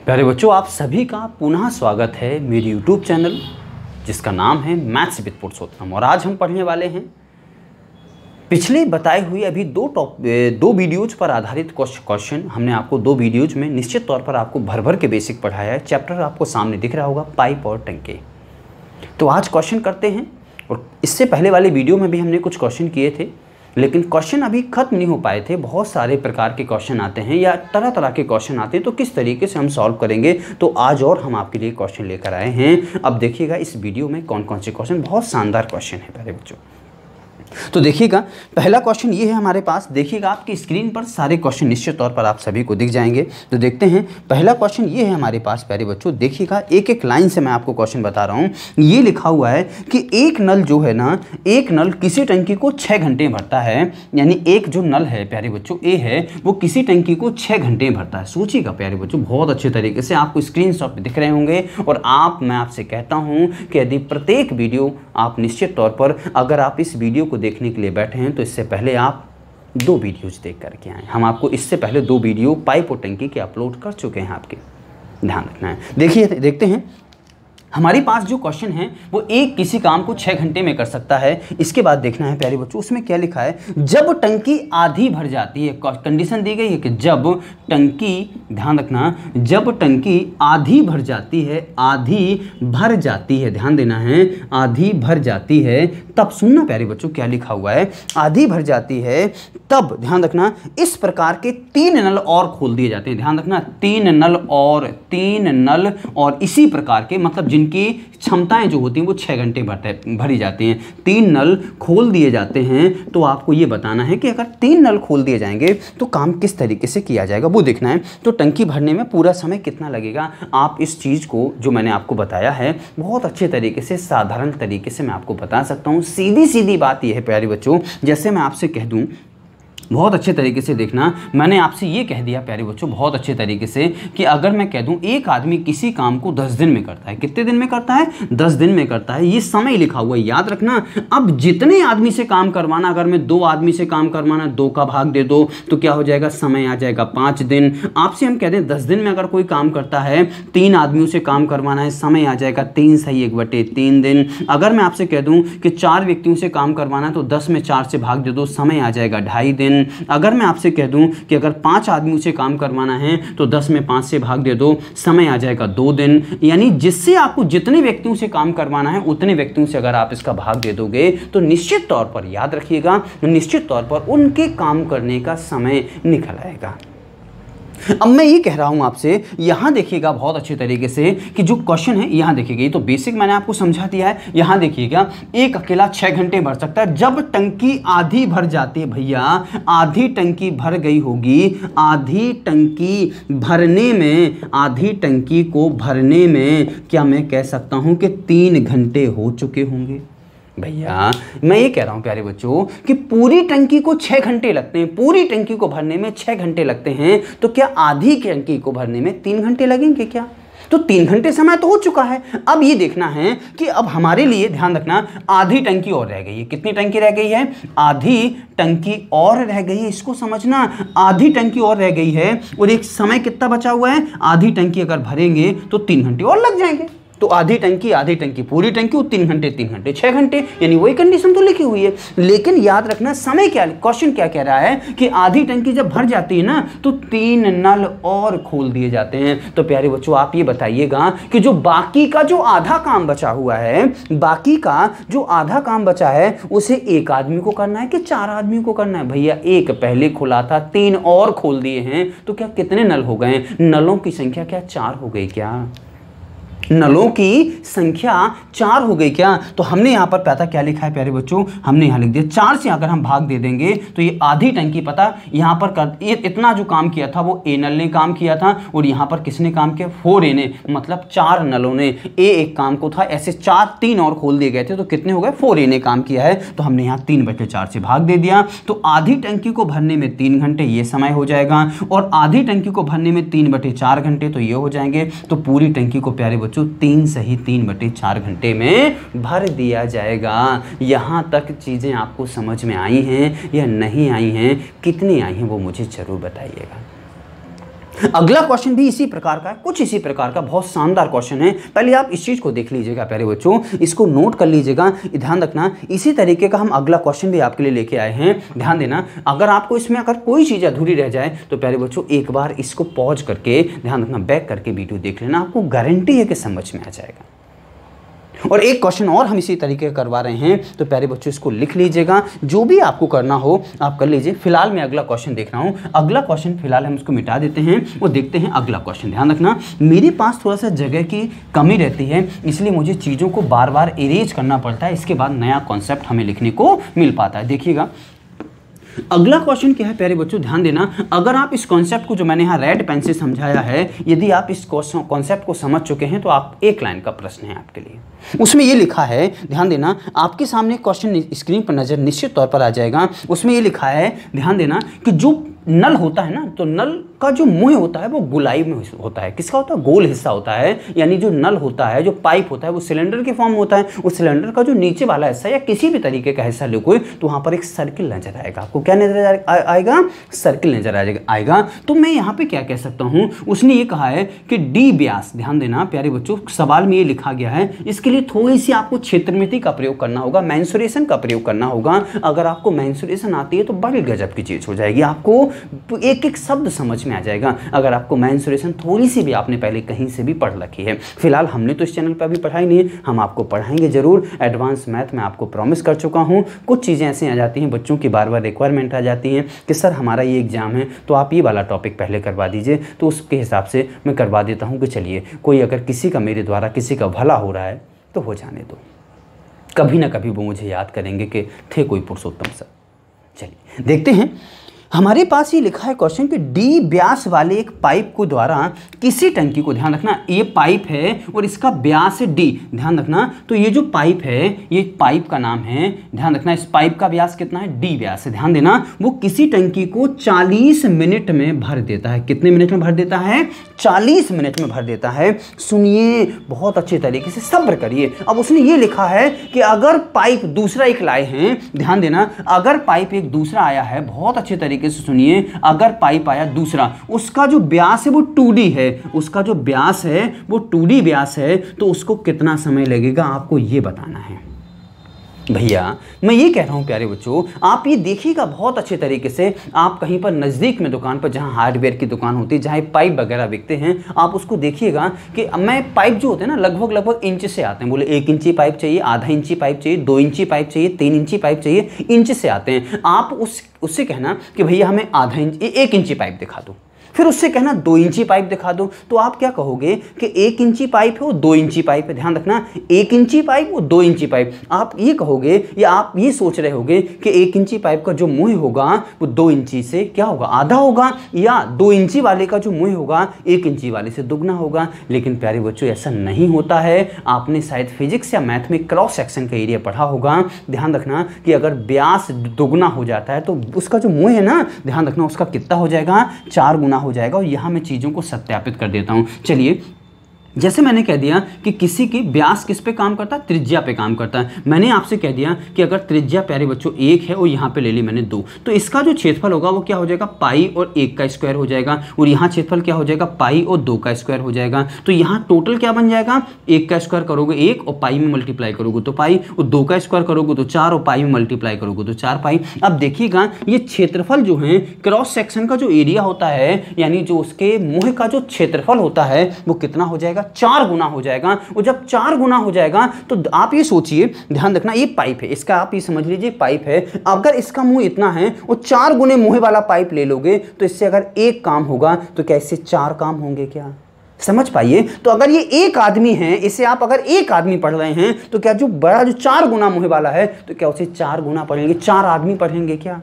प्यारे बच्चों, आप सभी का पुनः स्वागत है मेरे YouTube चैनल जिसका नाम है मैथ्स विद पुरुषोत्तम। और आज हम पढ़ने वाले हैं पिछले बताए हुए अभी दो वीडियोज पर आधारित क्वेश्चन। हमने आपको दो वीडियोज में निश्चित तौर पर आपको भर भर के बेसिक पढ़ाया है। चैप्टर आपको सामने दिख रहा होगा, पाइप और टंकी। तो आज क्वेश्चन करते हैं। और इससे पहले वाले वीडियो में भी हमने कुछ क्वेश्चन किए थे, लेकिन क्वेश्चन अभी खत्म नहीं हो पाए थे। बहुत सारे प्रकार के क्वेश्चन आते हैं या तरह तरह के क्वेश्चन आते हैं, तो किस तरीके से हम सॉल्व करेंगे। तो आज और हम आपके लिए क्वेश्चन लेकर आए हैं। अब देखिएगा इस वीडियो में कौन कौन से क्वेश्चन, बहुत शानदार क्वेश्चन है प्यारे बच्चों। तो देखिएगा पहला क्वेश्चन ये है हमारे पास। देखिएगा आपकी स्क्रीन पर सारे क्वेश्चन निश्चित तौर पर आप सभी को दिख जाएंगे। तो देखते हैं पहला क्वेश्चन ये है हमारे पास प्यारे बच्चों। देखिएगा एक एक लाइन से मैं आपको क्वेश्चन बता रहा हूँ। ये लिखा हुआ है कि एक नल जो है ना, एक नल किसी टंकी को 6 घंटे भरता है। यानी एक जो नल है प्यारे बच्चों, ए है, वो किसी टंकी को 6 घंटे भरता है। सोचिएगा प्यारे बच्चों, बहुत अच्छे तरीके से आपको स्क्रीन शॉट पर दिख रहे होंगे। और मैं आपसे कहता हूँ कि यदि प्रत्येक वीडियो आप निश्चित तौर पर अगर आप इस वीडियो को देखने के लिए बैठे हैं तो इससे पहले आप 2 वीडियोज देख करके आए। हम आपको इससे पहले 2 वीडियो पाइप और टंकी के अपलोड कर चुके हैं, आपके ध्यान रखना है। देखिए देखते हैं हमारे पास जो क्वेश्चन है वो एक किसी काम को 6 घंटे में कर सकता है। इसके बाद देखना है प्यारे बच्चों, उसमें क्या लिखा है। जब टंकी आधी भर जाती है, कंडीशन दी गई है कि जब टंकी, ध्यान रखना, जब टंकी आधी भर जाती है, आधी भर जाती है, ध्यान देना है, आधी भर जाती है, तब सुनना प्यारे बच्चों क्या लिखा हुआ है। आधी भर जाती है तब, ध्यान रखना, इस प्रकार के 3 नल और खोल दिए जाते हैं। ध्यान रखना, 3 नल और इसी प्रकार के, मतलब जिनकी क्षमताएं जो होती हैं वो 6 घंटे भरी जाती हैं, 3 नल खोल दिए जाते हैं। तो आपको ये बताना है कि अगर 3 नल खोल दिए जाएंगे तो काम किस तरीके से किया जाएगा, वो देखना है। तो टंकी भरने में पूरा समय कितना लगेगा, आप इस चीज़ को जो मैंने आपको बताया है बहुत अच्छे तरीके से, साधारण तरीके से मैं आपको बता सकता हूँ। सीधी सीधी बात यह है प्यारे बच्चों, जैसे मैं आपसे कह दूँ, बहुत अच्छे तरीके से देखना, मैंने आपसे ये कह दिया प्यारे बच्चों बहुत अच्छे तरीके से कि अगर मैं कह दूं एक आदमी किसी काम को 10 दिन में करता है। कितने दिन में करता है? 10 दिन में करता है। ये समय लिखा हुआ है, याद रखना। अब जितने आदमी से काम करवाना, अगर मैं 2 आदमी से काम करवाना, 2 का भाग दे दो तो क्या हो जाएगा, समय आ जाएगा 5 दिन। आपसे हम कह दें 10 दिन में अगर कोई काम करता है, 3 आदमियों से काम करवाना है, समय आ जाएगा 3 सही 1/3 दिन। अगर मैं आपसे कह दूं कि 4 व्यक्तियों से काम करवाना है तो 10 में 4 से भाग दे दो, समय आ जाएगा 2.5 दिन। अगर मैं आपसे कह दूं कि अगर 5 आदमियों से काम करवाना है तो 10 में 5 से भाग दे दो, समय आ जाएगा 2 दिन। यानी जिससे आपको जितने व्यक्तियों से काम करवाना है उतने व्यक्तियों से अगर आप इसका भाग दे दोगे तो निश्चित तौर पर, याद रखिएगा, निश्चित तौर पर उनके काम करने का समय निकल आएगा। अब मैं ये कह रहा हूं आपसे, यहां देखिएगा बहुत अच्छे तरीके से कि जो क्वेश्चन है यहां देखिएगा, ये तो बेसिक मैंने आपको समझा दिया है। यहां देखिएगा एक अकेला 6 घंटे भर सकता है जब टंकी आधी भर जाती है। भैया आधी टंकी भर गई होगी, आधी टंकी भरने में, आधी टंकी को भरने में क्या मैं कह सकता हूं कि 3 घंटे हो चुके होंगे। भैया मैं ये कह रहा हूं प्यारे बच्चों कि पूरी टंकी को 6 घंटे लगते हैं, पूरी टंकी को भरने में 6 घंटे लगते हैं, तो क्या आधी टंकी को भरने में 3 घंटे लगेंगे क्या? तो 3 घंटे समय तो हो चुका है। अब ये देखना है कि अब हमारे लिए, ध्यान रखना, आधी टंकी और रह गई है। कितनी टंकी रह गई है? आधी टंकी और रह गई है। इसको समझना, आधी टंकी और रह गई है और एक समय कितना बचा हुआ है। आधी टंकी अगर भरेंगे तो 3 घंटे और लग जाएंगे। तो आधी टंकी, पूरी टंकी, 3 घंटे 6 घंटे, यानी वही कंडीशन तो लिखी हुई है। लेकिन याद रखना समय क्या, क्वेश्चन क्या कह रहा है कि आधी टंकी जब भर जाती है ना तो 3 नल और खोल दिए जाते हैं। तो प्यारे बच्चों आप ये बताइएगा कि जो बाकी का जो आधा काम बचा हुआ है, बाकी का जो आधा काम बचा है उसे 1 आदमी को करना है कि 4 आदमी को करना है? भैया 1 पहले खुला था, 3 और खोल दिए हैं, तो क्या कितने नल हो गए? नलों की संख्या क्या 4 हो गई क्या? नलों की संख्या 4 हो गई क्या? तो हमने यहाँ पर पता क्या लिखा है प्यारे बच्चों, हमने यहाँ लिख दिया 4 से अगर हम भाग दे देंगे तो ये आधी टंकी, पता यहाँ पर ये इतना जो काम किया था वो ए नल ने काम किया था और यहाँ पर किसने काम किया? 4 ए ने, मतलब 4 नलों ने। ए एक काम को था, ऐसे 3 और खोल दिए गए थे, तो कितने हो गए? 4 ए ने काम किया है। तो हमने यहाँ 3/4 से भाग दे दिया। तो आधी टंकी को भरने में 3 घंटे ये समय हो जाएगा और आधी टंकी को भरने में 3/4 घंटे तो ये हो जाएंगे। तो पूरी टंकी को प्यारे बच्चों 3 सही 3/4 घंटे में भर दिया जाएगा। यहां तक चीजें आपको समझ में आई हैं या नहीं आई हैं, कितनी आई हैं वो मुझे जरूर बताइएगा। अगला क्वेश्चन भी इसी प्रकार का है, कुछ इसी प्रकार का, बहुत शानदार क्वेश्चन है। पहले आप इस चीज को देख लीजिएगा प्यारे बच्चों, इसको नोट कर लीजिएगा, ध्यान रखना। इसी तरीके का हम अगला क्वेश्चन भी आपके लिए लेके आए हैं, ध्यान देना। अगर आपको इसमें अगर कोई चीज अधूरी रह जाए तो प्यारे बच्चों एक बार इसको पॉज करके ध्यान रखना, बैक करके वीडियो देख लेना, आपको गारंटी है कि समझ में आ जाएगा। और एक क्वेश्चन और हम इसी तरीके करवा रहे हैं, तो प्यारे बच्चों इसको लिख लीजिएगा, जो भी आपको करना हो आप कर लीजिए। फिलहाल मैं अगला क्वेश्चन देख रहा हूं, अगला क्वेश्चन फिलहाल हम इसको मिटा देते हैं और देखते हैं अगला क्वेश्चन। ध्यान रखना, मेरे पास थोड़ा सा जगह की कमी रहती है, इसलिए मुझे चीज़ों को बार बार इरेज करना पड़ता है, इसके बाद नया कॉन्सेप्ट हमें लिखने को मिल पाता है। देखिएगा अगला क्वेश्चन क्या है प्यारे बच्चों, ध्यान देना। अगर आप इस कॉन्सेप्ट को जो मैंने यहाँ रेड पेन से समझाया है, यदि आप इस कॉन्सेप्ट को समझ चुके हैं तो आप एक लाइन का प्रश्न है आपके लिए। उसमें ये लिखा है, ध्यान देना, आपके सामने क्वेश्चन स्क्रीन पर नजर निश्चित तौर पर आ जाएगा। उसमें ये लिखा है, ध्यान देना, कि जो नल होता है ना, तो नल का जो मुंह होता है वो गोलाई में होता है। किसका होता है? गोल हिस्सा होता है। यानी जो नल होता है, जो पाइप होता है, वो सिलेंडर के फॉर्म में होता है। उस सिलेंडर का जो नीचे वाला हिस्सा या किसी भी तरीके का हिस्सा लिखोगे तो वहां पर एक सर्किल नजर आएगा। आपको क्या नजर आएगा? सर्किल नजर आएगा। तो मैं यहाँ पे क्या कह सकता हूँ, उसने ये कहा है कि डी व्यास, ध्यान देना प्यारे बच्चों, सवाल में ये लिखा गया है, इसके लिए थोड़ी सी आपको क्षेत्रमिति का प्रयोग करना होगा, मेंसुरेशन का प्रयोग करना होगा। अगर आपको मेंसुरेशन आती है तो बड़ी गजब की चीज हो जाएगी, आपको एक एक शब्द समझ में आ जाएगा। अगर आपको मेंसुरेशन थोड़ी सी भी आपने पहले कहीं से भी पढ़ रखी है। फिलहाल हमने तो इस चैनल पर अभी पढ़ाई नहीं है, हम आपको पढ़ाएंगे जरूर। एडवांस मैथ में आपको प्रॉमिस कर चुका हूँ। कुछ चीज़ें ऐसी आ जाती हैं, बच्चों की बार बार रिक्वायरमेंट आ जाती है कि सर हमारा ये एग्जाम है तो आप ये वाला टॉपिक पहले करवा दीजिए, तो उसके हिसाब से मैं करवा देता हूँ कि चलिए कोई अगर किसी का मेरे द्वारा किसी का भला हो रहा है तो हो जाने दो, कभी ना कभी वो मुझे याद करेंगे कि थे कोई पुरुषोत्तम सर। चलिए देखते हैं, हमारे पास ये लिखा है क्वेश्चन कि डी व्यास वाले एक पाइप को द्वारा किसी टंकी को, ध्यान रखना ये पाइप है और इसका व्यास है डी, ध्यान रखना। तो ये जो पाइप है, ये पाइप का नाम है, ध्यान रखना। इस पाइप का व्यास कितना है? डी व्यास है, ध्यान देना। वो किसी टंकी को 40 मिनट में भर देता है। कितने मिनट में भर देता है? 40 मिनट में भर देता है। सुनिए बहुत अच्छे तरीके से, सब्र करिए। अब उसने ये लिखा है कि अगर पाइप दूसरा एक लाए हैं, ध्यान देना, अगर पाइप एक दूसरा आया है, बहुत अच्छे तरीके से सुनिए, अगर पाइप आया दूसरा, उसका जो व्यास है वो 2D है, उसका जो व्यास है वो 2D व्यास है, तो उसको कितना समय लगेगा आपको ये बताना है। भैया मैं ये कह रहा हूँ प्यारे बच्चों, आप ये देखिएगा बहुत अच्छे तरीके से। आप कहीं पर नज़दीक में दुकान पर, जहाँ हार्डवेयर की दुकान होती है, जहाँ पाइप वगैरह बिकते हैं, आप उसको देखिएगा कि मैं पाइप जो होते हैं ना लगभग इंच से आते हैं। बोले 1 इंची पाइप चाहिए, आधा इंची पाइप चाहिए, 2 इंची पाइप चाहिए, 3 इंची पाइप चाहिए, इंच से आते हैं। आप उससे कहना कि भैया हमें आधा इंच 1 इंची पाइप दिखा दो, फिर उससे कहना 2 इंची पाइप दिखा दो। तो आप क्या कहोगे कि 1 इंची पाइप है और 2 इंची पाइप है। ध्यान रखना, 1 इंची पाइप और 2 इंची पाइप। आप ये कहोगे या आप ये सोच रहे होगे कि 1 इंची पाइप का जो मुंह होगा वो 2 इंची से क्या होगा? आधा होगा, या 2 इंची वाले का जो मुंह होगा 1 इंची वाले से दुगना होगा। लेकिन प्यारे बच्चों ऐसा नहीं होता है। आपने शायद फिजिक्स या मैथ में क्रॉस सेक्शन का एरिया पढ़ा होगा। ध्यान रखना कि अगर व्यास दुगना हो जाता है तो उसका जो मुंह है ना, ध्यान रखना उसका कितना हो जाएगा? 4 गुना हो जाएगा। और यहां मैं चीजों को सत्यापित कर देता हूं। चलिए, जैसे मैंने कह दिया कि किसी की व्यास किस पे काम करता है? त्रिज्या पे काम करता है। मैंने आपसे कह दिया कि अगर त्रिज्या प्यारे बच्चों 1 है और यहाँ पे ले ली मैंने 2, तो इसका जो क्षेत्रफल होगा वो क्या हो जाएगा? पाई और 1 का स्क्वायर हो जाएगा। और यहाँ क्षेत्रफल क्या हो जाएगा? पाई और 2 का स्क्वायर हो जाएगा। तो यहाँ टोटल क्या बन जाएगा? 1 का स्क्वायर करोगे 1 और पाई में मल्टीप्लाई करोगे तो पाई, और 2 का स्क्वायर करोगे तो 4 और पाई में मल्टीप्लाई करोगे तो 4 पाई। अब देखिएगा ये क्षेत्रफल जो है, क्रॉस सेक्शन का जो एरिया होता है, यानी जो उसके मुंह का जो क्षेत्रफल होता है वो कितना हो जाएगा? 4 गुना हो जाएगा। और जब 4 गुना हो जाएगा तो आप ये सोचिए, ध्यान रखना, ये पाइप है, इसका आप ये समझ लीजिए पाइप है। अगर इसका मुंह इतना है और 4 गुने मुंह वाला पाइप ले लोगे तो इससे अगर 1 काम होगा तो क्या इससे 4 काम होंगे? क्या समझ पाइए? तो अगर ये एक आदमी है, इसे आप अगर एक आदमी पढ़ रहे हैं तो क्या जो बड़ा जो 4 गुना मुंह वाला है तो क्या उसे 4 गुना पढ़ेंगे? 4 आदमी पढ़ेंगे? क्या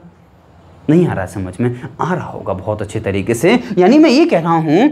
नहीं आ रहा समझ में? आ रहा होगा बहुत अच्छे तरीके से। यानी मैं ये कह रहा हूं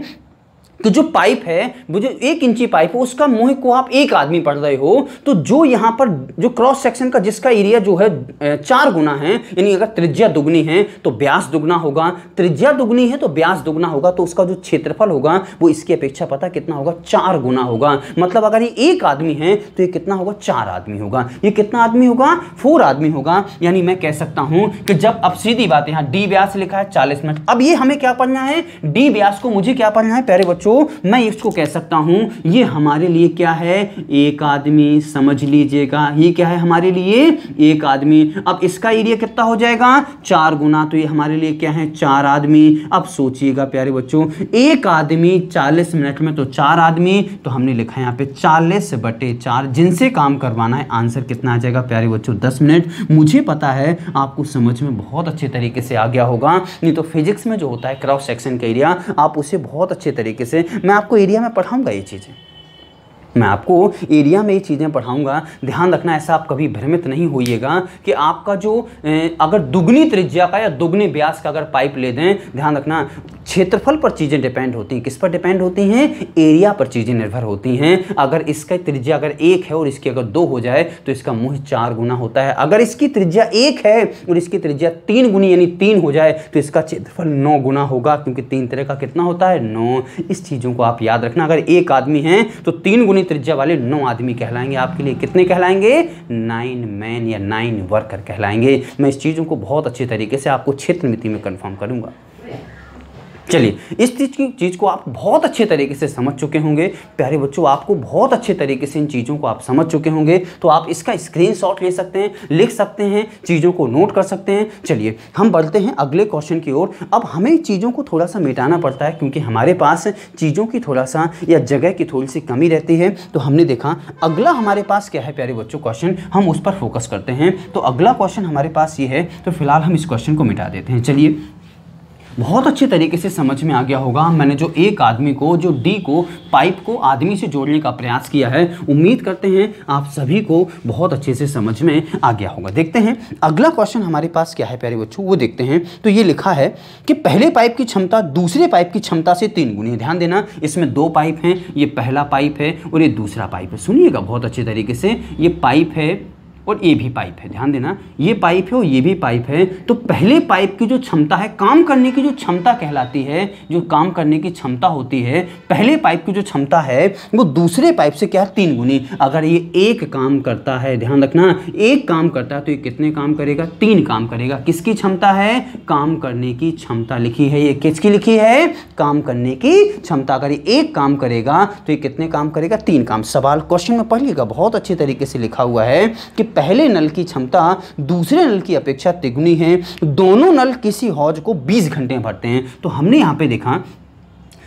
कि जो पाइप है, वो जो 1 इंची पाइप है, उसका मुंह को आप एक आदमी पढ़ रहे हो, तो जो यहां पर जो क्रॉस सेक्शन का जिसका एरिया जो है 4 गुना है, यानी अगर त्रिज्या दुगनी है तो व्यास दुगना होगा, त्रिज्या दुगनी है तो व्यास दुगना होगा, तो उसका जो क्षेत्रफल होगा वो इसकी अपेक्षा पता कितना होगा, 4 गुना होगा। मतलब अगर ये 1 आदमी है तो ये कितना होगा, 4 आदमी होगा। ये कितना आदमी होगा, 4 आदमी होगा। यानी मैं कह सकता हूं कि जब, अब सीधी बात है, यहां डी व्यास लिखा है 40 मिनट। अब ये हमें क्या पढ़ना है, डी व्यास को मुझे क्या पढ़ना है प्यारे बच्चों, मैं इसको कह सकता हूं ये हमारे लिए क्या है, 1 आदमी। समझ लीजिएगा, ये क्या है हमारे लिए, 1 आदमी। अब इसका एरिया कितना हो जाएगा, 4 गुना, तो ये हमारे लिए क्या है, 4 आदमी। अब सोचिएगा प्यारे बच्चों, 1 आदमी 40 मिनट में, तो 4 आदमी, तो हमने लिखा है यहाँ पे 40/4, जिनसे काम करवाना है। आंसर कितना आ जाएगा प्यारे बच्चों, 10 मिनट। मुझे पता है आपको समझ में बहुत अच्छे तरीके से आ गया होगा, नहीं तो फिजिक्स में जो होता है क्रॉस सेक्शन का एरिया, आप उसे बहुत अच्छे तरीके से, मैं आपको एरिया में पढ़ाऊंगा ये चीज़ें, मैं आपको एरिया में ये चीज़ें पढ़ाऊंगा। ध्यान रखना, ऐसा आप कभी भ्रमित नहीं होइएगा कि आपका जो अगर दुगनी त्रिज्या का या दुगने व्यास का अगर पाइप ले दें, ध्यान रखना क्षेत्रफल पर चीज़ें डिपेंड होती हैं। किस पर डिपेंड होती हैं, एरिया पर चीज़ें निर्भर होती हैं। अगर इसका त्रिज्या अगर 1 है और इसकी अगर 2 हो जाए तो इसका मुँह 4 गुना होता है। अगर इसकी त्रिज्या 1 है और इसकी त्रिज्या 3 गुनी यानी 3 हो जाए तो इसका क्षेत्रफल 9 गुना होगा, क्योंकि 3 तरह का कितना होता है, 9। इस चीज़ों को आप याद रखना। अगर 1 आदमी है तो 3 गुनी त्रिज्या वाले 9 आदमी कहलाएंगे। आपके लिए कितने कहलाएंगे, 9 मैन या 9 वर्कर कहलाएंगे। मैं इस चीज़ों को बहुत अच्छे तरीके से आपको क्षेत्र मिति में कंफर्म करूंगा। चलिए, इस चीज़ को आप बहुत अच्छे तरीके से समझ चुके होंगे प्यारे बच्चों, आपको बहुत अच्छे तरीके से इन चीज़ों को आप समझ चुके होंगे। तो आप इसका स्क्रीनशॉट ले सकते हैं, लिख सकते हैं, चीज़ों को नोट कर सकते हैं। चलिए हम बढ़ते हैं अगले क्वेश्चन की ओर। अब हमें चीज़ों को थोड़ा सा मिटाना पड़ता है, क्योंकि हमारे पास चीज़ों की थोड़ा सा या जगह की थोड़ी सी कमी रहती है। तो हमने देखा अगला हमारे पास क्या है प्यारे बच्चों, क्वेश्चन, हम उस पर फोकस करते हैं। तो अगला क्वेश्चन हमारे पास ये है, तो फिलहाल हम इस क्वेश्चन को मिटा देते हैं। चलिए, बहुत अच्छे तरीके से समझ में आ गया होगा। मैंने जो 1 आदमी को, जो डी को, पाइप को आदमी से जोड़ने का प्रयास किया है, उम्मीद करते हैं आप सभी को बहुत अच्छे से समझ में आ गया होगा। देखते हैं अगला क्वेश्चन हमारे पास क्या है प्यारे बच्चों, वो देखते हैं। तो ये लिखा है कि पहले पाइप की क्षमता दूसरे पाइप की क्षमता से 3 गुनी है। ध्यान देना, इसमें 2 पाइप हैं, ये पहला पाइप है और ये दूसरा पाइप है। सुनिएगा बहुत अच्छे तरीके से, ये पाइप है और ये भी पाइप है। ध्यान देना, ये पाइप है और ये भी पाइप है। तो पहले पाइप की जो क्षमता है, काम करने की जो क्षमता कहलाती है, जो काम करने की क्षमता होती है, पहले पाइप की जो क्षमता है वो दूसरे पाइप से क्या है, 3 गुनी। अगर ये 1 काम करता है, ध्यान रखना, 1 काम करता है तो ये कितने काम करेगा, 3 काम करेगा। किसकी क्षमता है, काम करने की क्षमता लिखी है। ये किसकी लिखी है, काम करने की क्षमता। अगर ये 1 काम करेगा तो ये कितने काम करेगा, 3 काम। सवाल क्वेश्चन में पढ़िएगा, बहुत अच्छे तरीके से लिखा हुआ है कि पहले नल की क्षमता दूसरे नल की अपेक्षा तिगुनी है। दोनों नल किसी हौज को 20 घंटे भरते हैं। तो हमने यहां पे देखा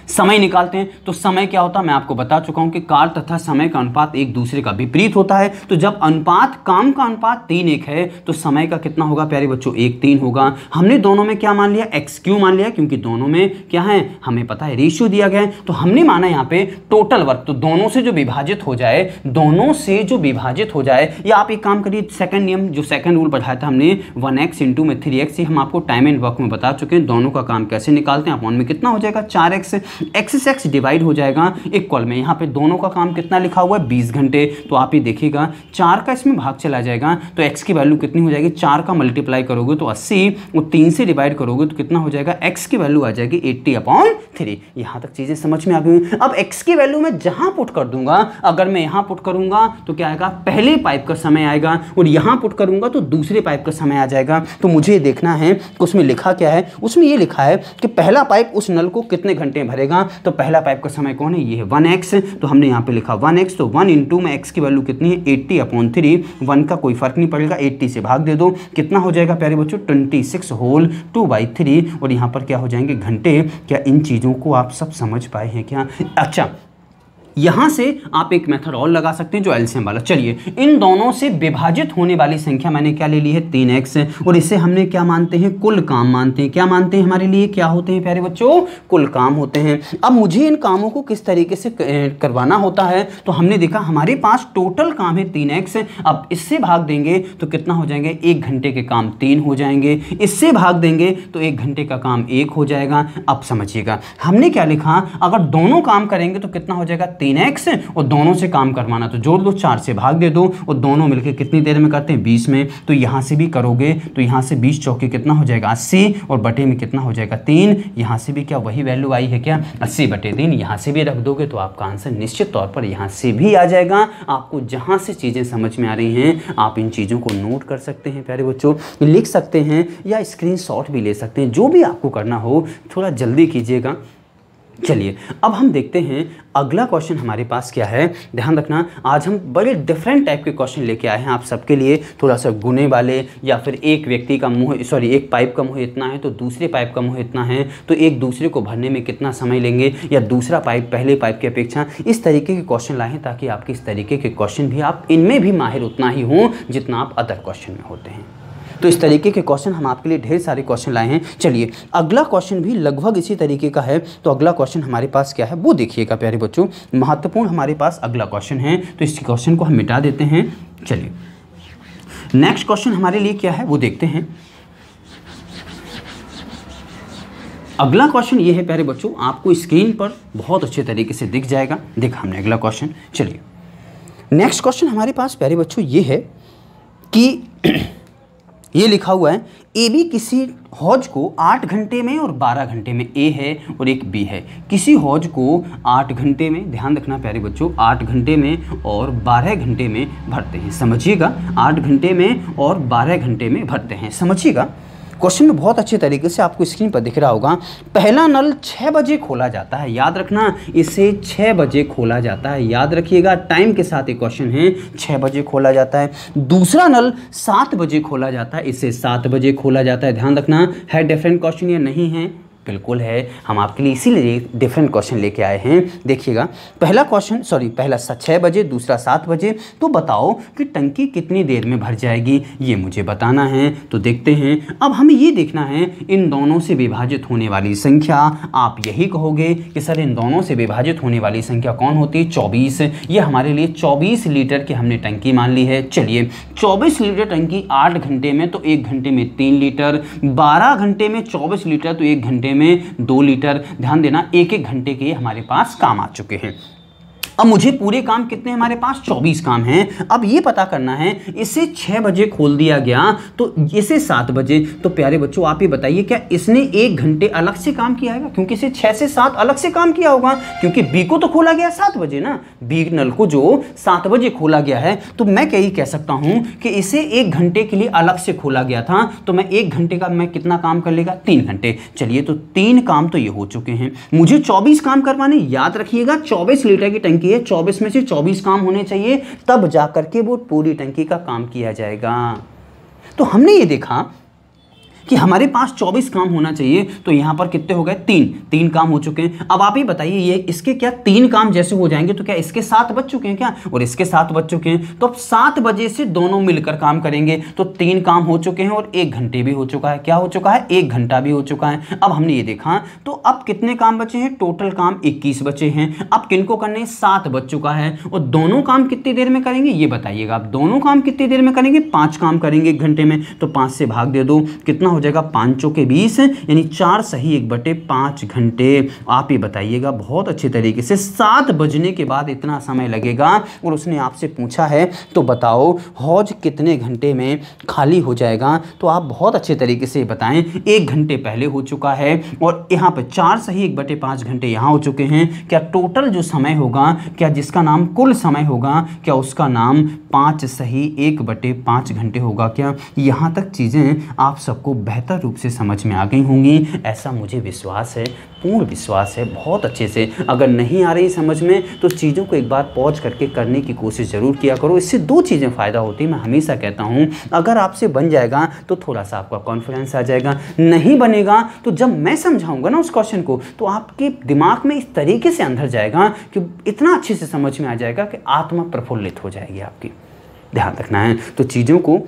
समय निकालते हैं, तो समय क्या होता है मैं आपको बता चुका हूं कि काल तथा समय का अनुपात एक दूसरे का विपरीत होता है। तो जब अनुपात, काम का अनुपात 3:1 है तो समय का कितना होगा प्यारे बच्चों, 1:3 होगा। हमने दोनों में क्या मान लिया, XQ मान लिया, क्योंकि दोनों में क्या है, हमें पता है रेशियो दिया गया है। तो हमने माना यहाँ पे टोटल वर्क, तो दोनों से जो विभाजित हो जाए, दोनों से जो विभाजित हो जाए, या आप एक काम करिए, सेकंड नियम, जो सेकंड रूल पढ़ाया था हमने, 1x इंटू में 3x, हम आपको टाइम एंड वर्क में बता चुके हैं। दोनों का काम कैसे निकालते हैं, अपॉन में कितना हो जाएगा, 4x, x से x डिवाइड हो जाएगा इक्वल में। यहाँ पे दोनों का काम कितना लिखा हुआ है, 20 घंटे। तो आप ये देखिएगा 4 का इसमें भाग चला जाएगा तो x की वैल्यू कितनी हो जाएगी, 4 का मल्टीप्लाई करोगे तो 80 और 3 से डिवाइड करोगे तो कितना हो जाएगा, x की वैल्यू आ जाएगी 80/3। यहाँ तक चीज़ें समझ में आ गई। अब x की वैल्यू मैं जहाँ पुट कर दूंगा, अगर मैं यहाँ पुट करूंगा तो क्या आएगा, पहले पाइप का समय आएगा, और यहाँ पुट करूंगा तो दूसरे पाइप का समय आ जाएगा। तो मुझे देखना है कि उसमें लिखा क्या है। उसमें ये लिखा है कि पहला पाइप उस नल को कितने घंटे भरेगा। तो पहला पाइप का समय कौन है, ये है 1x। तो हमने यहाँ पे लिखा 1x, तो 1 इंटू में x की वैल्यू कितनी है, 80/3। 1 का कोई फर्क नहीं पड़ेगा, 80 से भाग दे दो, कितना हो जाएगा प्यारे बच्चों, 26 होल 2/3। और यहाँ पर क्या हो जाएंगे, घंटे। क्या इन चीज़ों को आप सब समझ पाए हैं क्या। अच्छा, यहां से आप एक मेथड और लगा सकते हैं जो एलसीएम वाला। चलिए, इन दोनों से विभाजित होने वाली संख्या मैंने क्या ले ली है 3x, और इसे हमने क्या मानते हैं, कुल काम मानते हैं। क्या मानते हैं, हमारे लिए क्या होते हैं प्यारे बच्चों, कुल काम होते हैं। अब मुझे इन कामों को किस तरीके से करवाना होता है, तो हमने देखा हमारे पास टोटल काम है 3x। अब इससे भाग देंगे तो कितना हो जाएंगे, 1 घंटे के काम 3 हो जाएंगे, इससे भाग देंगे तो 1 घंटे का काम 1 हो जाएगा। अब समझिएगा हमने क्या लिखा, अगर दोनों काम करेंगे तो कितना हो जाएगा 3x, और दोनों से काम करवाना तो जोड़ दो, 4 से भाग दे दो, और दोनों मिलकर कितनी देर में करते हैं 20 में। तो यहां से भी करोगे तो यहां से 20 चौके कितना हो जाएगा 80, और बटे में कितना हो जाएगा 3। यहां से भी क्या वही वैल्यू आई है क्या, 80/3। यहां से भी रख दोगे तो आपका आंसर निश्चित तौर पर यहां से भी आ जाएगा। आपको जहां से चीजें समझ में आ रही हैं आप इन चीजों को नोट कर सकते हैं प्यारे बच्चों, लिख सकते हैं या स्क्रीनशॉट भी ले सकते हैं, जो भी आपको करना हो थोड़ा जल्दी कीजिएगा। चलिए, अब हम देखते हैं अगला क्वेश्चन हमारे पास क्या है। ध्यान रखना, आज हम बड़े डिफरेंट टाइप के क्वेश्चन लेके आए हैं आप सबके लिए। थोड़ा सा गुने वाले, या फिर एक व्यक्ति का मुंह एक पाइप का मुंह इतना है तो दूसरे पाइप का मुंह इतना है, तो एक दूसरे को भरने में कितना समय लेंगे, या दूसरा पाइप पहले पाइप की अपेक्षा, इस तरीके के क्वेश्चन लाए हैं ताकि आपके इस तरीके के क्वेश्चन भी आप इनमें भी माहिर उतना ही हों जितना आप अदर क्वेश्चन में होते हैं। तो इस तरीके के क्वेश्चन हम आपके लिए ढेर सारे क्वेश्चन लाए हैं। चलिए, अगला क्वेश्चन भी लगभग इसी तरीके का है। तो अगला क्वेश्चन हमारे पास क्या है वो देखिएगा प्यारे बच्चों, महत्वपूर्ण हमारे पास अगला क्वेश्चन है, तो इस क्वेश्चन को हम मिटा देते हैं। चलिए, नेक्स्ट क्वेश्चन हमारे लिए क्या है वो देखते हैं। अगला क्वेश्चन ये है प्यारे बच्चों, आपको स्क्रीन पर बहुत अच्छे तरीके से दिख जाएगा। देखा हमने अगला क्वेश्चन। चलिए, नेक्स्ट क्वेश्चन हमारे पास प्यारे बच्चों ये है कि ये लिखा हुआ है, ए बी किसी हौज को 8 घंटे में और 12 घंटे में, ए है और एक बी है, किसी हौज को 8 घंटे में, ध्यान रखना प्यारे बच्चों, 8 घंटे में और 12 घंटे में भरते हैं। समझिएगा, 8 घंटे में और 12 घंटे में भरते हैं। समझिएगा, क्वेश्चन में बहुत अच्छे तरीके से आपको स्क्रीन पर दिख रहा होगा। पहला नल 6 बजे खोला जाता है, याद रखना इसे 6 बजे खोला जाता है, याद रखिएगा, टाइम के साथ एक क्वेश्चन है, 6 बजे खोला जाता है। दूसरा नल 7 बजे खोला जाता है, इसे 7 बजे खोला जाता है। ध्यान रखना, है डिफरेंट क्वेश्चन या नहीं है, बिल्कुल है, हम आपके लिए इसीलिए डिफरेंट क्वेश्चन लेके आए हैं। देखिएगा, पहला 6 बजे, दूसरा 7 बजे, तो बताओ कि टंकी कितनी देर में भर जाएगी, ये मुझे बताना है। तो देखते हैं, अब हमें ये देखना है इन दोनों से विभाजित होने वाली संख्या। आप यही कहोगे कि सर इन दोनों से विभाजित होने वाली संख्या कौन होती है, 24। ये हमारे लिए 24 लीटर की हमने टंकी मान ली है। चलिए, 24 लीटर टंकी 8 घंटे में तो 1 घंटे में 3 लीटर, 12 घंटे में 24 लीटर तो 1 घंटे में 2 लीटर। ध्यान देना, 1-1 घंटे के हमारे पास काम आ चुके हैं। अब मुझे पूरे काम कितने हमारे पास 24 काम हैं। अब ये पता करना है, इसे 6 बजे खोल दिया गया तो इसे 7 बजे, तो प्यारे बच्चों आप ही बताइए क्या इसने 1 घंटे अलग से काम किया है, क्योंकि इसे 6 से 7 अलग से काम किया होगा, क्योंकि बी को तो खोला गया 7 बजे ना, बी नल को जो 7 बजे खोला गया है, तो मैं क्या ही कह सकता हूं कि इसे 1 घंटे के लिए अलग से खोला गया था, तो मैं 1 घंटे का मैं कितना काम कर लेगा, 3 घंटे। चलिए, तो 3 काम तो ये हो चुके हैं। मुझे 24 काम करवाने, याद रखिएगा 24 लीटर की टंकी है, 24 में से 24 काम होने चाहिए, तब जाकर के वो पूरी टंकी का काम किया जाएगा। तो हमने ये देखा कि हमारे पास 24 काम होना चाहिए, तो यहां पर कितने हो गए, 3 काम हो चुके हैं। अब आप ही बताइए, ये इसके क्या 3 काम जैसे हो जाएंगे तो क्या इसके 7 बज चुके हैं क्या, और इसके 7 बज चुके हैं, तो अब 7 बजे से दोनों मिलकर काम करेंगे, तो 3 काम हो चुके हैं और 1 घंटे भी हो चुका है। क्या हो चुका है, 1 घंटा भी हो चुका है। अब हमने ये देखा, तो अब कितने काम बचे हैं, टोटल काम 21 बचे हैं। अब किनको करने, 7 बज चुका है, और दोनों काम कितनी देर में करेंगे ये बताइएगा। आप दोनों काम कितनी देर में करेंगे, 5 काम करेंगे 1 घंटे में, तो 5 से भाग दे दो, कितना हो जाएगा, 5 चौके 20, यानी 4 सही 1/5 घंटे। आप ये बताइएगा बहुत अच्छे तरीके से, 7 बजने के बाद इतना समय लगेगा, और उसने आपसे पूछा है तो बताओ हौज कितने घंटे में खाली हो जाएगा, तो आप बहुत अच्छे तरीके से बताएं। 1 घंटे पहले हो चुका है, और यहाँ पे 4 सही 1/5 घंटे यहाँ हो चुके हैं। क्या टोटल जो समय होगा, क्या जिसका नाम कुल समय होगा, क्या उसका नाम 5 सही 1/5 घंटे होगा क्या। यहाँ तक चीज़ें आप सबको बेहतर रूप से समझ में आ गई होंगी, ऐसा मुझे विश्वास है, पूर्ण विश्वास है। बहुत अच्छे से, अगर नहीं आ रही समझ में तो चीज़ों को एक बार पॉज करके करने की कोशिश ज़रूर किया करो। इससे दो चीज़ें फ़ायदा होती है, मैं हमेशा कहता हूँ, अगर आपसे बन जाएगा तो थोड़ा सा आपका कॉन्फिडेंस आ जाएगा, नहीं बनेगा तो जब मैं समझाऊंगा ना उस क्वेश्चन को तो आपके दिमाग में इस तरीके से अंदर जाएगा कि इतना अच्छे से समझ में आ जाएगा कि आत्मा प्रफुल्लित हो जाएगी आपकी। ध्यान रखना है, तो चीज़ों को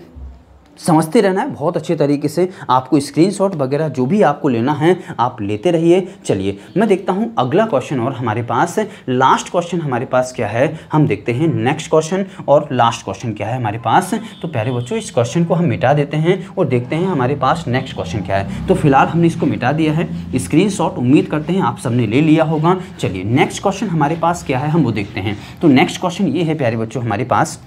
समझते रहना है बहुत अच्छे तरीके से। आपको स्क्रीनशॉट वगैरह जो भी आपको लेना है आप लेते रहिए। चलिए मैं देखता हूँ अगला क्वेश्चन, और हमारे पास लास्ट क्वेश्चन हमारे पास क्या है, हम देखते हैं नेक्स्ट क्वेश्चन और लास्ट क्वेश्चन क्या है हमारे पास। तो प्यारे बच्चों इस क्वेश्चन को हम मिटा देते हैं और देखते हैं हमारे पास नेक्स्ट क्वेश्चन क्या है। तो फिलहाल हमने इसको मिटा दिया है, स्क्रीनशॉट उम्मीद करते हैं आप सबने ले लिया होगा। चलिए नेक्स्ट क्वेश्चन हमारे पास क्या है हम वो देखते हैं। तो नेक्स्ट क्वेश्चन ये है प्यारे बच्चों, हमारे पास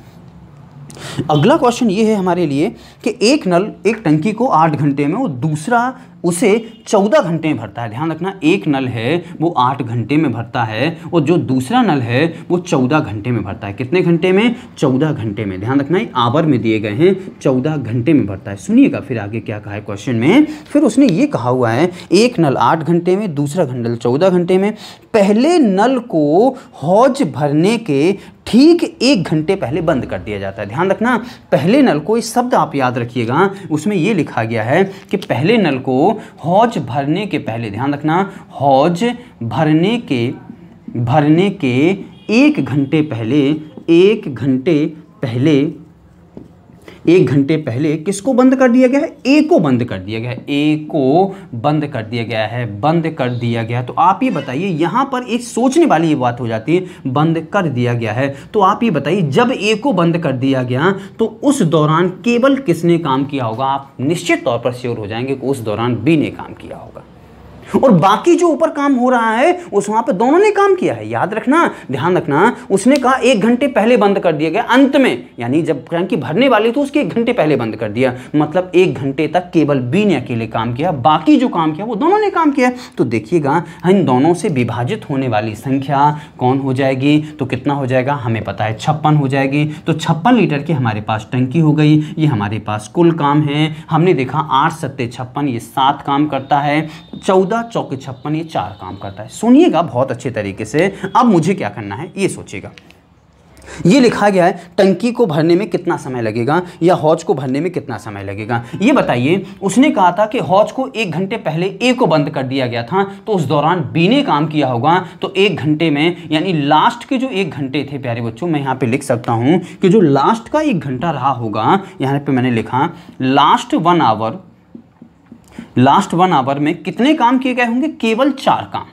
अगला क्वेश्चन ये है हमारे लिए कि एक नल एक टंकी को 8 घंटे में और दूसरा उसे 14 घंटे में भरता है। ध्यान रखना, एक नल है वो 8 घंटे में भरता है और जो दूसरा नल है वो 14 घंटे में भरता है। कितने घंटे में? 14 घंटे में। ध्यान रखना, आवर में दिए गए हैं, 14 घंटे में भरता है। सुनिएगा फिर आगे क्या कहा है क्वेश्चन में। फिर उसने ये कहा हुआ है एक नल 8 घंटे में, दूसरा नल 14 घंटे में। पहले नल को हौज भरने के ठीक 1 घंटे पहले बंद कर दिया जाता है। ध्यान रखना, पहले नल को, इस शब्द आप याद रखिएगा, उसमें ये लिखा गया है कि पहले नल को हौज भरने के पहले, ध्यान रखना, हौज भरने के 1 घंटे पहले, 1 घंटे पहले किसको बंद कर दिया गया है? ए को बंद कर दिया गया है। ए को बंद कर दिया गया है, बंद कर दिया गया। तो आप ये बताइए, यहाँ पर एक सोचने वाली ये बात हो जाती है, बंद कर दिया गया है। तो आप ये बताइए जब ए को बंद कर दिया गया तो उस दौरान केवल किसने काम किया होगा? आप निश्चित तौर पर श्योर हो जाएंगे कि उस दौरान बी ने काम किया होगा, और बाकी जो ऊपर काम हो रहा है उस वहां पर दोनों ने काम किया है। याद रखना, ध्यान रखना, उसने कहा 1 घंटे पहले बंद कर दिया गया, अंत में, यानी जब टंकी भरने वाली तो उसके 1 घंटे पहले बंद कर दिया, मतलब 1 घंटे तक केवल बी ने अकेले काम किया, बाकी जो काम किया वो दोनों ने काम किया। तो देखिएगा इन दोनों से विभाजित होने वाली संख्या कौन हो जाएगी? तो कितना हो जाएगा? हमें पता है 56 हो जाएगी। तो 56 लीटर की हमारे पास टंकी हो गई। ये हमारे पास कुल काम है। हमने देखा 8 सत्ते 56, ये 7 काम करता है, 14 चौके 56, ये 4 काम करता है। सुनिएगा बहुत अच्छे तरीके से। अब मुझे क्या करना है ये सोचिएगा। ये लिखा गया है टंकी को भरने में कितना समय लगेगा या हौज को भरने में कितना समय लगेगा, ये बताइए। उसने कहा था कि हौज को 1 घंटे पहले ए को बंद कर दिया गया था, तो उस दौरान बी ने काम किया होगा। तो 1 घंटे में, यानी लास्ट के जो 1 घंटे थे प्यारे बच्चों, मैं यहाँ पे लिख सकता हूँ कि जो लास्ट का 1 घंटा रहा होगा, यहाँ पे मैंने लिखा लास्ट 1 आवर में कितने काम किए गए होंगे? केवल 4 काम।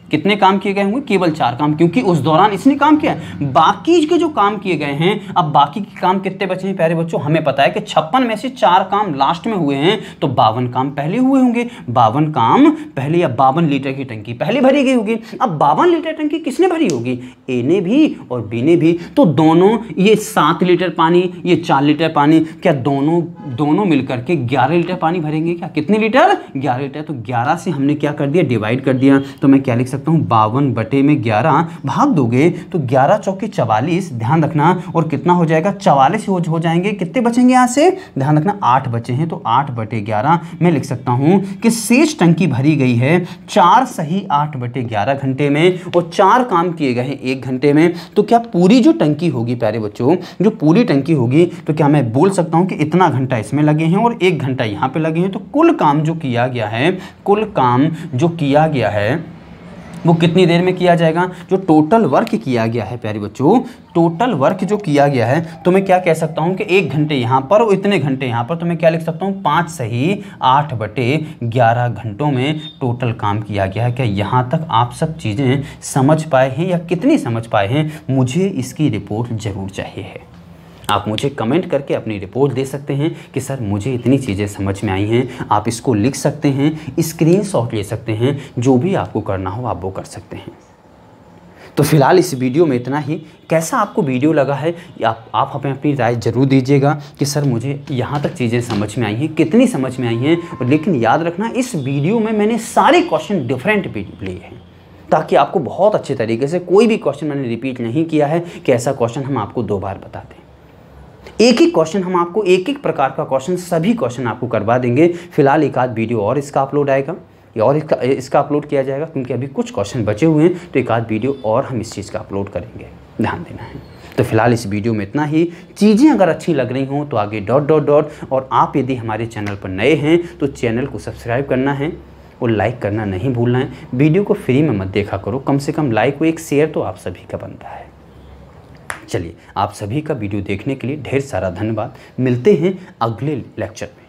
कितने काम किए गए होंगे? केवल 4 काम, क्योंकि उस दौरान इसने काम किया है। बाकी के जो काम किए गए हैं, अब बाकी के काम कितने बचे हैं प्यारे बच्चों? हमें पता है कि 56 में से 4 काम लास्ट में हुए हैं, तो 52 काम पहले हुए होंगे। 52 काम पहले, या 52 लीटर की टंकी पहले भरी गई होगी। अब 52 लीटर टंकी किसने भरी होगी? ए ने भी और बी ने भी। तो दोनों, ये 7 लीटर पानी, ये 4 लीटर पानी, क्या दोनों मिलकर के 11 लीटर पानी भरेंगे क्या? कितने लीटर? 11 लीटर। तो 11 से हमने क्या कर दिया? डिवाइड कर दिया। तो मैं क्या लिख सकता हूं? 52 बटे में 11 भाग दोगे तो 11 चौके 44। ध्यान रखना, और कितना हो जाएगा? 44 हो जाएंगे। कितने बचेंगे यहाँ से? ध्यान रखना, 8 बचे हैं। तो 8 बटे 11 मैं लिख सकता हूं कि शेष टंकी भरी गई है 4 सही 8 बटे 11 घंटे में, और 4 काम किए गए हैं 1 घंटे में। तो क्या पूरी जो टंकी होगी प्यारे बच्चों, जो पूरी टंकी होगी, तो क्या मैं बोल सकता हूं कि इतना घंटा इसमें लगे हैं और 1 घंटा यहाँ पे लगे हैं? तो कुल काम जो किया गया है वो कितनी देर में किया जाएगा? जो टोटल वर्क किया गया है प्यारे बच्चों, टोटल वर्क जो किया गया है, तो मैं क्या कह सकता हूं कि 1 घंटे यहाँ पर और इतने घंटे यहाँ पर। तो मैं क्या लिख सकता हूँ? 5 सही 8 बटे 11 घंटों में टोटल काम किया गया है। क्या यहाँ तक आप सब चीज़ें समझ पाए हैं या कितनी समझ पाए हैं? मुझे इसकी रिपोर्ट ज़रूर चाहिए है। आप मुझे कमेंट करके अपनी रिपोर्ट दे सकते हैं कि सर मुझे इतनी चीज़ें समझ में आई हैं। आप इसको लिख सकते हैं, स्क्रीनशॉट ले सकते हैं, जो भी आपको करना हो आप वो कर सकते हैं। तो फिलहाल इस वीडियो में इतना ही। कैसा आपको वीडियो लगा है आप हमें अपनी राय जरूर दीजिएगा कि सर मुझे यहाँ तक चीज़ें समझ में आई हैं, कितनी समझ में आई हैं। लेकिन याद रखना, इस वीडियो में मैंने सारे क्वेश्चन डिफरेंट लिए हैं, ताकि आपको बहुत अच्छे तरीके से, कोई भी क्वेश्चन मैंने रिपीट नहीं किया है कि ऐसा क्वेश्चन हम आपको 2 बार बताते हैं। एक एक क्वेश्चन हम आपको, एक एक प्रकार का क्वेश्चन, सभी क्वेश्चन आपको करवा देंगे। फिलहाल एक आध वीडियो और इसका अपलोड आएगा या और इसका अपलोड किया जाएगा, क्योंकि अभी कुछ क्वेश्चन बचे हुए हैं, तो एक आध वीडियो और हम इस चीज़ का अपलोड करेंगे, ध्यान देना है। तो फिलहाल इस वीडियो में इतना ही। चीज़ें अगर अच्छी लग रही हों तो आगे ... और आप यदि हमारे चैनल पर नए हैं तो चैनल को सब्सक्राइब करना है और लाइक करना नहीं भूलना है। वीडियो को फ्री में मत देखा करो, कम से कम लाइक और एक शेयर तो आप सभी का बनता है। चलिए, आप सभी का वीडियो देखने के लिए ढेर सारा धन्यवाद। मिलते हैं अगले लेक्चर में।